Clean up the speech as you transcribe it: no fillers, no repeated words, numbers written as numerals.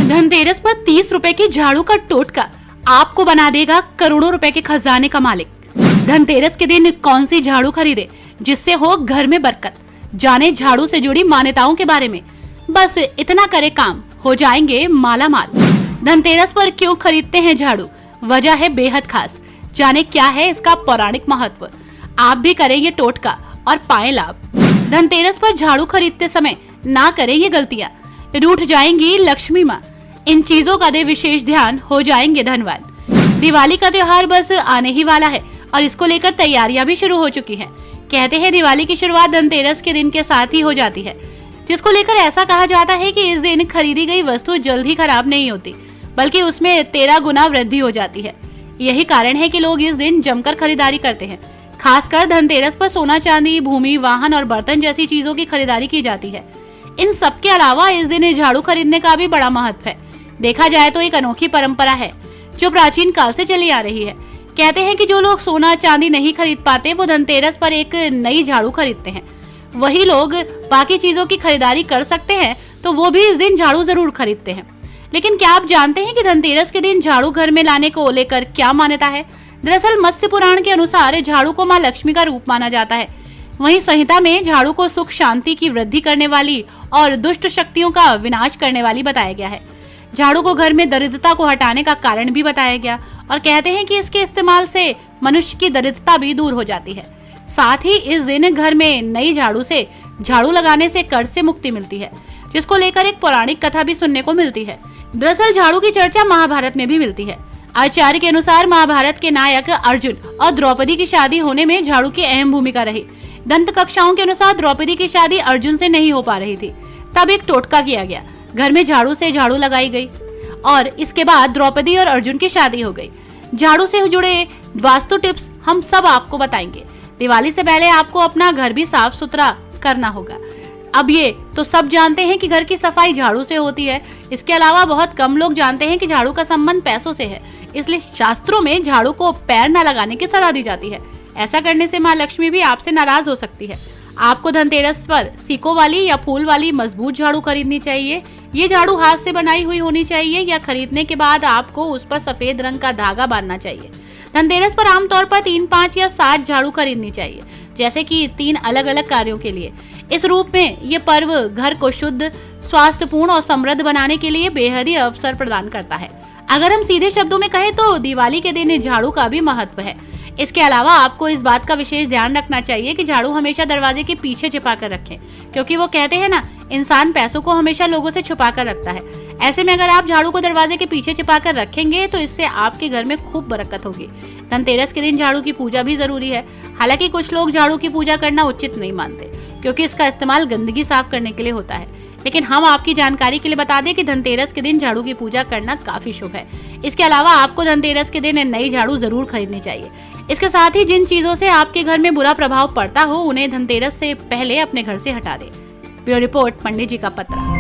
धनतेरस पर 30 रुपए की झाड़ू का टोटका आपको बना देगा करोड़ों रुपए के खजाने का मालिक। धनतेरस के दिन कौन सी झाड़ू खरीदे जिससे हो घर में बरकत, जाने झाड़ू से जुड़ी मान्यताओं के बारे में। बस इतना करे काम, हो जाएंगे माला माल। धनतेरस पर क्यों खरीदते हैं झाड़ू, वजह है बेहद खास, जाने क्या है इसका पौराणिक महत्व। आप भी करें ये टोटका और पाएं लाभ। धनतेरस पर झाड़ू खरीदते समय ना करें ये गलतियां, रूठ जाएंगी लक्ष्मी माँ। इन चीजों का दे विशेष ध्यान, हो जाएंगे धनवान। दिवाली का त्योहार बस आने ही वाला है और इसको लेकर तैयारियां भी शुरू हो चुकी हैं। कहते हैं दिवाली की शुरुआत धनतेरस के दिन के साथ ही हो जाती है, जिसको लेकर ऐसा कहा जाता है कि इस दिन खरीदी गई वस्तु जल्द ही खराब नहीं होती, बल्कि उसमें 13 गुना वृद्धि हो जाती है। यही कारण है कि लोग इस दिन जमकर खरीदारी करते हैं। खासकर धनतेरस पर सोना चांदी, भूमि, वाहन और बर्तन जैसी चीजों की खरीदारी की जाती है। इन सब के अलावा इस दिन झाड़ू खरीदने का भी बड़ा महत्व है। देखा जाए तो एक अनोखी परंपरा है जो प्राचीन काल से चली आ रही है। कहते हैं कि जो लोग सोना चांदी नहीं खरीद पाते वो धनतेरस पर एक नई झाड़ू खरीदते हैं। वही लोग बाकी चीजों की खरीदारी कर सकते हैं तो वो भी इस दिन झाड़ू जरूर खरीदते हैं। लेकिन क्या आप जानते हैं कि धनतेरस के दिन झाड़ू घर में लाने को लेकर क्या मान्यता है? दरअसल मत्स्य पुराण के अनुसार झाड़ू को माँ लक्ष्मी का रूप माना जाता है। वहीं संहिता में झाड़ू को सुख शांति की वृद्धि करने वाली और दुष्ट शक्तियों का विनाश करने वाली बताया गया है। झाड़ू को घर में दरिद्रता को हटाने का कारण भी बताया गया और कहते हैं कि इसके इस्तेमाल से मनुष्य की दरिद्रता भी दूर हो जाती है। साथ ही इस दिन घर में नई झाड़ू से झाड़ू लगाने से कर्ज से मुक्ति मिलती है, जिसको लेकर एक पौराणिक कथा भी सुनने को मिलती है। दरअसल झाड़ू की चर्चा महाभारत में भी मिलती है। आचार्य के अनुसार महाभारत के नायक अर्जुन और द्रौपदी की शादी होने में झाड़ू की अहम भूमिका रही। दंत कक्षाओं के अनुसार द्रौपदी की शादी अर्जुन से नहीं हो पा रही थी, तब एक टोटका किया गया। घर में झाड़ू से झाड़ू लगाई गई और इसके बाद द्रौपदी और अर्जुन की शादी हो गई। झाड़ू से जुड़े वास्तु टिप्स हम सब आपको बताएंगे। दिवाली से पहले आपको अपना घर भी साफ सुथरा करना होगा। अब ये तो सब जानते हैं कि घर की सफाई झाड़ू से होती है। इसके अलावा बहुत कम लोग जानते हैं कि झाड़ू का संबंध पैसों से है, इसलिए शास्त्रों में झाड़ू को पैर न लगाने की सलाह दी जाती है। ऐसा करने से माँ लक्ष्मी भी आपसे नाराज हो सकती है। आपको धनतेरस पर सीकों वाली या फूल वाली मजबूत झाड़ू खरीदनी चाहिए। ये झाड़ू हाथ से बनाई हुई होनी चाहिए या खरीदने के बाद आपको उस पर सफेद रंग का धागा बांधना चाहिए। धनतेरस पर आमतौर पर 3, 5 या 7 झाड़ू खरीदनी चाहिए, जैसे कि 3 अलग अलग कार्यों के लिए। इस रूप में ये पर्व घर को शुद्ध, स्वास्थ्यपूर्ण और समृद्ध बनाने के लिए बेहद ही अवसर प्रदान करता है। अगर हम सीधे शब्दों में कहें तो दिवाली के दिन झाड़ू का भी महत्व है। इसके अलावा आपको इस बात का विशेष ध्यान रखना चाहिए कि झाड़ू हमेशा दरवाजे के पीछे छिपा कर रखें, क्योंकि वो कहते हैं ना, इंसान पैसों को हमेशा लोगों से छुपा कर रखता है। ऐसे में अगर आप झाड़ू को दरवाजे के पीछे छिपा कर रखेंगे तो इससे आपके घर में खूब बरकत होगी। धनतेरस के दिन झाड़ू की पूजा भी जरूरी है। हालांकि कुछ लोग झाड़ू की पूजा करना उचित नहीं मानते, क्योंकि इसका इस्तेमाल गंदगी साफ करने के लिए होता है। लेकिन हम आपकी जानकारी के लिए बता दें कि धनतेरस के दिन झाड़ू की पूजा करना काफी शुभ है। इसके अलावा आपको धनतेरस के दिन नई झाड़ू जरूर खरीदनी चाहिए। इसके साथ ही जिन चीजों से आपके घर में बुरा प्रभाव पड़ता हो उन्हें धनतेरस से पहले अपने घर से हटा दें। ब्यूरो रिपोर्ट, पंडित जी का पत्र।